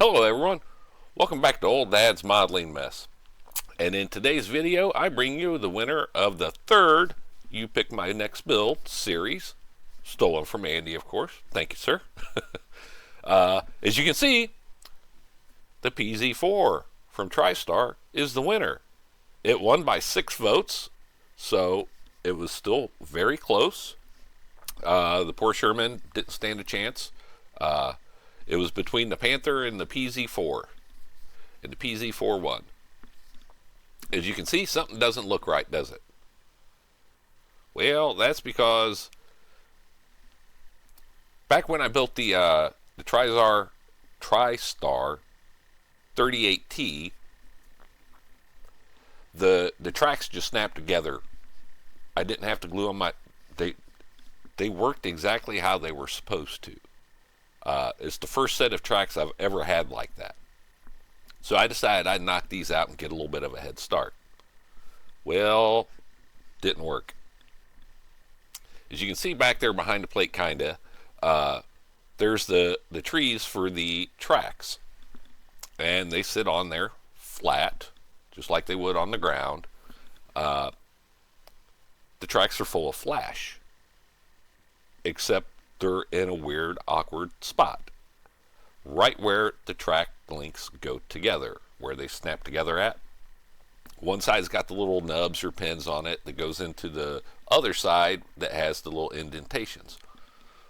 Hello everyone, welcome back to Old Dad's Modeling Mess. And in today's video, I bring you the winner of the third You Pick My Next Build series, stolen from Andy, of course. Thank you, sir. As you can see, the PZ4 from Tristar is the winner. It won by 6 votes, so it was still very close. The poor Sherman didn't stand a chance. It was between the Panther and the PZ4, and the PZ4 won. As you can see, something doesn't look right, does it? Well, that's because back when I built the Tristar 38T, the tracks just snapped together. I didn't have to glue them. They worked exactly how they were supposed to. It's the first set of tracks I've ever had like that. So I decided I'd knock these out and get a little bit of a head start. Well, didn't work. As you can see back there behind the plate, there's the trees for the tracks. And they sit on there flat, just like they would on the ground. The tracks are full of flash, except they're in a weird, awkward spot. Right where the track links go together, where they snap together at. One side's got the little nubs or pins on it that goes into the other side that has the little indentations.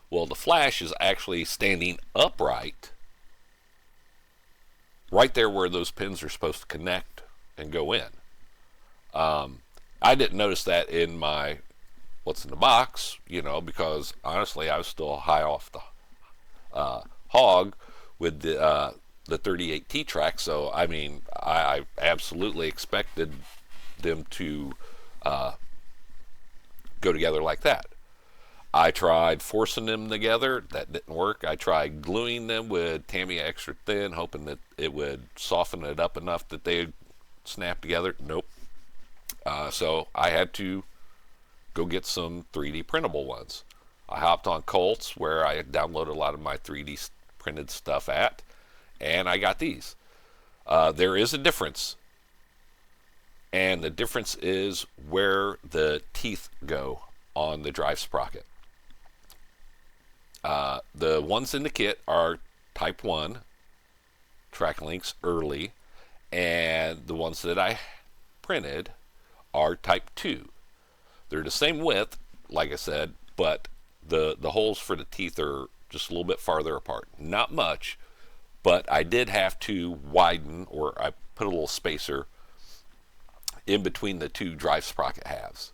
Well, the flash is actually standing upright right there where those pins are supposed to connect and go in. I didn't notice that in my what's in the box, because honestly I was still high off the hog with the 38T track, so I absolutely expected them to go together like that. I tried forcing them together, that didn't work. I tried gluing them with Tamiya extra thin, hoping that it would soften it up enough that they'd snap together. Nope. So I had to go get some 3D printable ones. I hopped on Colts, where I had downloaded a lot of my 3D printed stuff at, and I got these. There is a difference, and the difference is where the teeth go on the drive sprocket. The ones in the kit are Type 1 track links early, and the ones that I printed are Type 2. They're the same width, like I said, but the holes for the teeth are just a little bit farther apart. Not much, but I did have to widen, or I put a little spacer in between the two drive sprocket halves.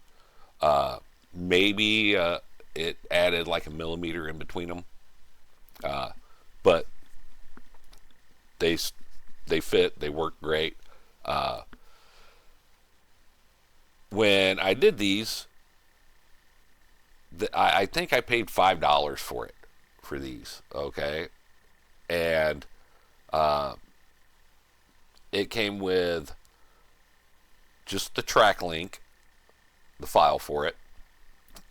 Maybe it added like a millimeter in between them, but they fit, they work great. When I did these, I think I paid $5 for these, okay? And it came with just the track link, the file for it,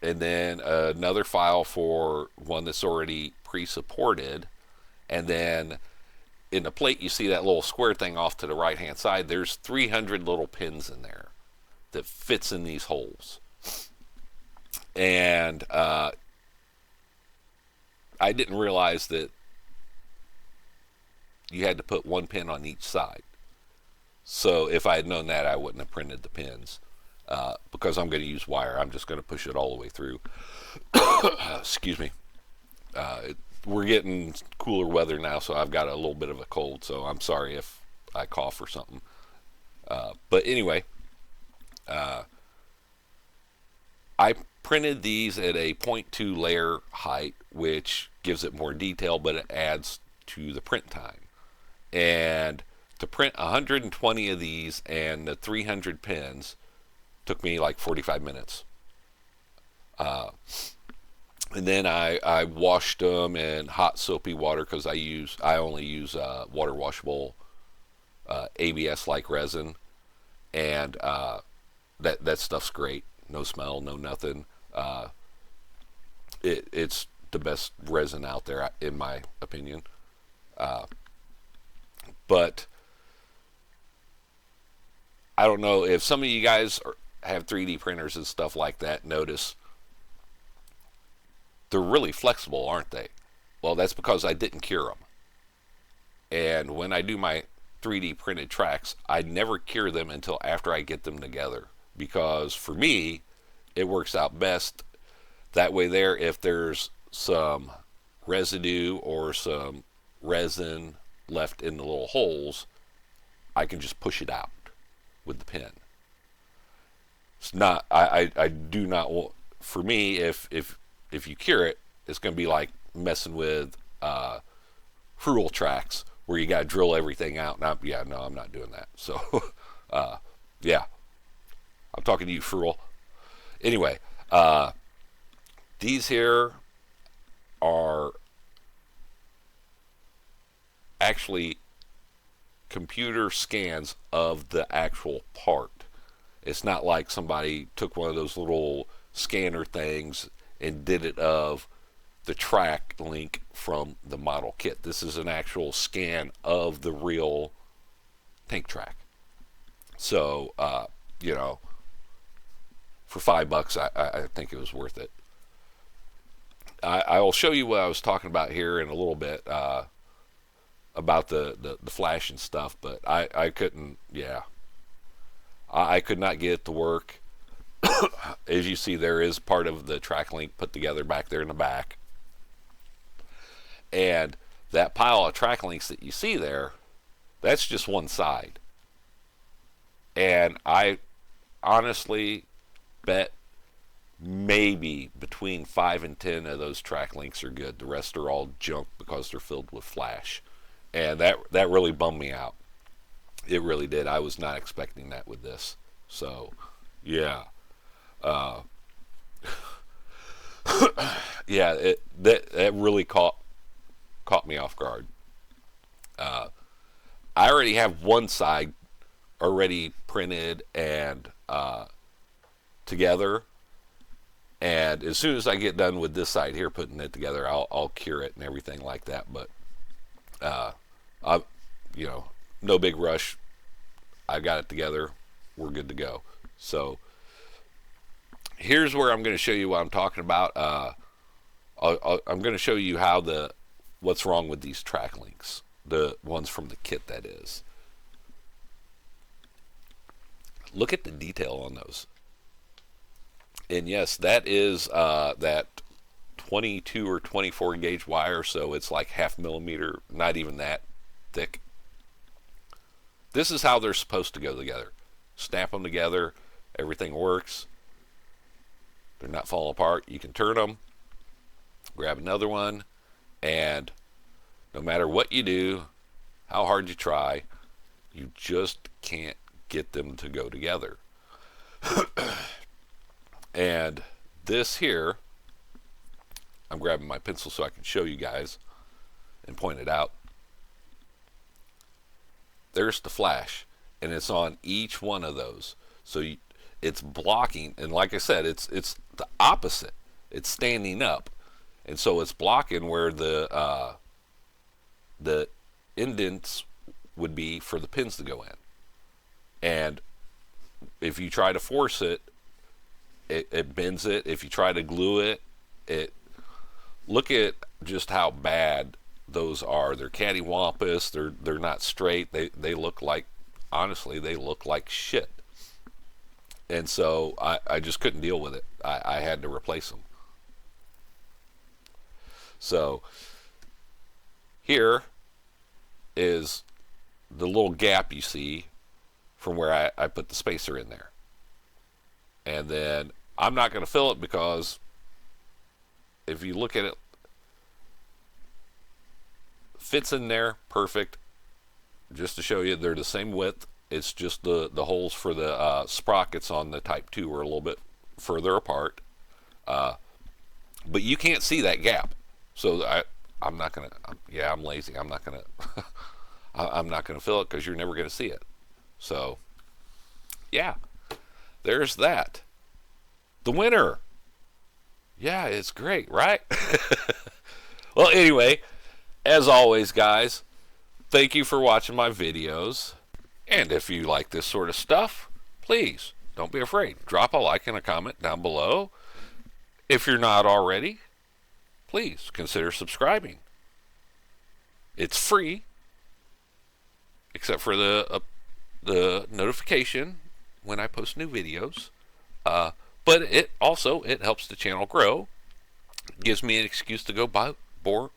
and then another file for one that's already pre-supported, and then in the plate you see that little square thing off to the right hand side. There's 300 little pins in there that fits in these holes. And I didn't realize that you had to put one pin on each side. So if I had known that, I wouldn't have printed the pins. Because I'm going to use wire, I'm just going to push it all the way through. Excuse me. We're getting cooler weather now, so I've got a little bit of a cold, so I'm sorry if I cough or something. But anyway, I printed these at a 0.2 layer height, which gives it more detail, but it adds to the print time. And to print 120 of these and the 300 pins took me like 45 minutes. And then I washed them in hot soapy water, because I only use water washable ABS-like resin, and that stuff's great. No smell, no nothing. It's the best resin out there, in my opinion. But I don't know if some of you guys have 3D printers and stuff like that. Notice they're really flexible, aren't they? Well, that's because I didn't cure them. And when I do my 3D printed tracks, I never cure them until after I get them together. Because for me, it works out best that way there. If there's some residue or some resin left in the little holes, I can just push it out with the pen. It's not, I do not want, for me, if you cure it, it's going to be like messing with Frugal tracks where you got to drill everything out. And I'm not doing that. So, yeah, I'm talking to you, Frugal. Anyway, these here are actually computer scans of the actual part. It's not like somebody took one of those little scanner things and did it of the track link from the model kit. This is an actual scan of the real tank track. So, you know, for $5, I think it was worth it. I will show you what I was talking about here in a little bit, about the flash and stuff, but I couldn't, I could not get it to work. As you see, there is part of the track link put together back there in the back. And that pile of track links that you see there, that's just one side. And I honestly bet maybe between 5 and 10 of those track links are good. The rest are all junk because they're filled with flash. And that really bummed me out. It really did. I was not expecting that with this. So, yeah. Yeah, that really caught me off guard. I already have one side already printed and together, and as soon as I get done with this side here putting it together, I'll cure it and everything like that. But no big rush. I got it together. We're good to go. So here's where I'm going to show you what I'm talking about. I'm going to show you what's wrong with these track links, the ones from the kit, that is. Look at the detail on those. And yes, that is that 22 or 24 gauge wire, so it's like 0.5 millimeter, not even that thick. This is how they're supposed to go together. Snap them together, everything works. They're not falling apart. You can turn them, grab another one, and no matter what you do, how hard you try, you just can't get them to go together. And this here, I'm grabbing my pencil so I can show you guys and point it out. There's the flash, and it's on each one of those. So it's blocking, and like I said, it's the opposite. It's standing up, and so it's blocking where the indents would be for the pins to go in. And if you try to force it, it bends it. If you try to glue it, look at just how bad those are. They're cattywampus. They're not straight. They look like, honestly, they look like shit. And so I just couldn't deal with it. I had to replace them. So here is the little gap you see from where I put the spacer in there. And then I'm not going to fill it because if you look at it, fits in there perfect. Just to show you, they're the same width. It's just the holes for the sprockets on the Type 2 are a little bit further apart. But you can't see that gap. So I'm not going to, I'm lazy. I'm not going to, I'm not going to fill it because you're never going to see it. So, yeah, there's that. The winner. Yeah, it's great, right? Well, anyway, as always, guys, Thank you for watching my videos. And if you like this sort of stuff, please don't be afraid. Drop a like and a comment down below. If you're not already, please consider subscribing. It's free, except for the notification when I post new videos. But it helps the channel grow. It gives me an excuse to go buy more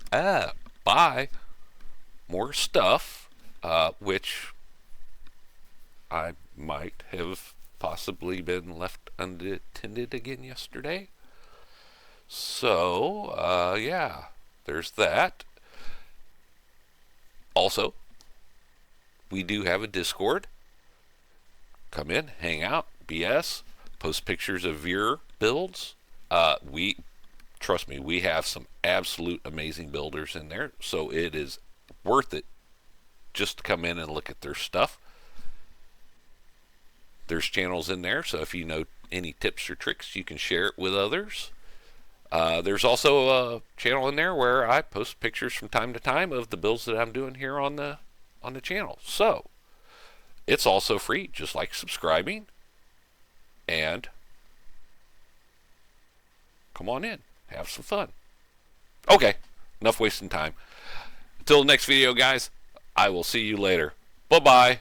stuff, which I might have possibly been left unattended again yesterday. So, yeah, there's that. Also, we do have a Discord. Come in, hang out, BS, post pictures of your builds. Trust me, we have some absolute amazing builders in there, so it is worth it just to come in and look at their stuff. There's channels in there, so if you know any tips or tricks, you can share it with others. There's also a channel in there where I post pictures from time to time of the builds that I'm doing here on the channel. So it's also free, just like subscribing. And come on in, have some fun. Okay, enough wasting time. Until the next video, guys, I will see you later. Bye-bye.